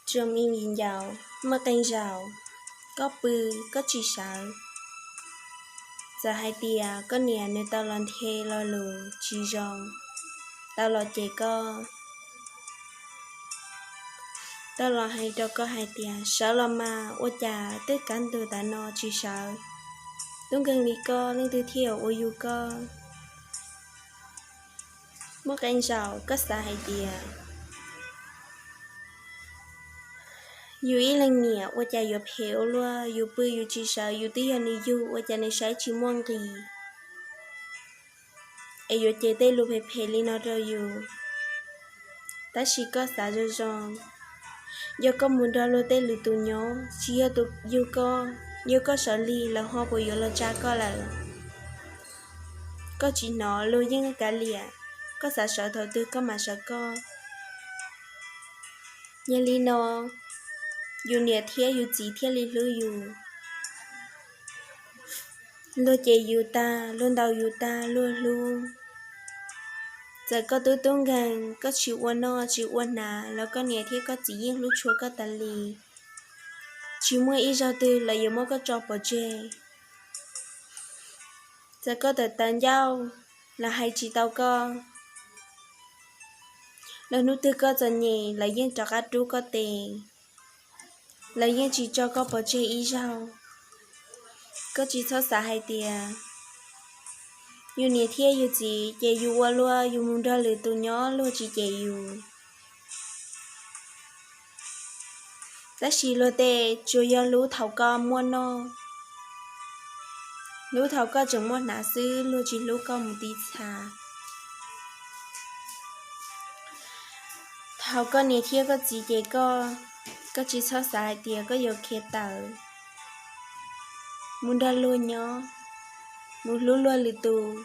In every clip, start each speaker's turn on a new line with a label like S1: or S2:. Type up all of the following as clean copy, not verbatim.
S1: Trường in nhìn giàu, mà canh giàu, có bư, có chỉ sợ. Giờ hai tia, có nè nơi tao lần thê lo lù, chỉ rong. Tao lo chè co. Tao lo hay cho có hai tia, sợ lo mà, ô chà, tất cả từ ta no chỉ sợ. Đúng gần đi co, lên từ thiểu, ô dù co. Mất canh giàu, có xa hai tia. Dù ý lần nhẹ, ô chà dù hiểu luôn, dù bư dù chỉ sợ, dù tí hình đi dù, ô chà này sẽ chỉ muôn kỳ. Ê dù chế tê lù phê li nó rơ dù. Ta chỉ có xa rơ rong. Dù có muốn đo lô tê lù tù nhó, chỉ dù có sợ li là hoa bùi dù lô cha có là. Có chỉ nó lô những cả lìa, có xa sợ thọ tư có mà sợ co. Nhà li nó, dù nè thía dù chỉ thía li lưu dù. Lô chê dù ta, luôn đầu dù ta, luôn luôn. Giờ có tôi tôn gần, có chịu qua no, chịu qua nà,แล้วก็เนี่ยที่ก็chỉ riêng lúc chúa có tà lì. Chịu mua ý giao tư là dù mua có cho bỏ chê. Giờ có tờ tàn giao, là hai chị tao có. Là nụ tư có giờ nhẹ, là riêng cho các chú có tiền. Là riêng chỉ cho có bỏ chê ý giao. Có chỉ thó xả hai tiền. Dù nè thiết dù chỉ, chê dù qua lua, dù muốn ra lửa tù nhỏ lua chỉ chê dù. Ta chỉ lô tê, chú do lũ thảo co mua nô. Lũ thảo co chẳng mua nả sư, lũ chỉ lũ co một tí xà. Thảo co nè thiết có chỉ chê có chỉ cho xài tìa có dầu khế tờ. Muốn ra lua nhỏ, muốn lũ lua lửa tù.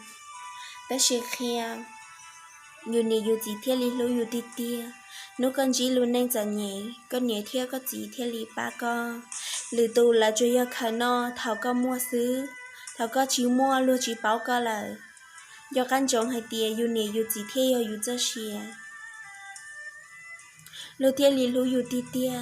S1: Ta chỉ khea. Dù nè dù chỉ thiết lý lũ dù tí tia. Nếu con chỉ luôn nên giờ nhẹ, con nhẹ theo có chỉ theo lý ba con. Lữ tù là cho yêu khả no, thảo con mua xứ. Thảo con chỉ mua luôn chỉ báo con lời. Do căn trọng hay tìa dù nè dù chỉ theo dù cho xìa. Lưu theo lý lũ dù tí tia.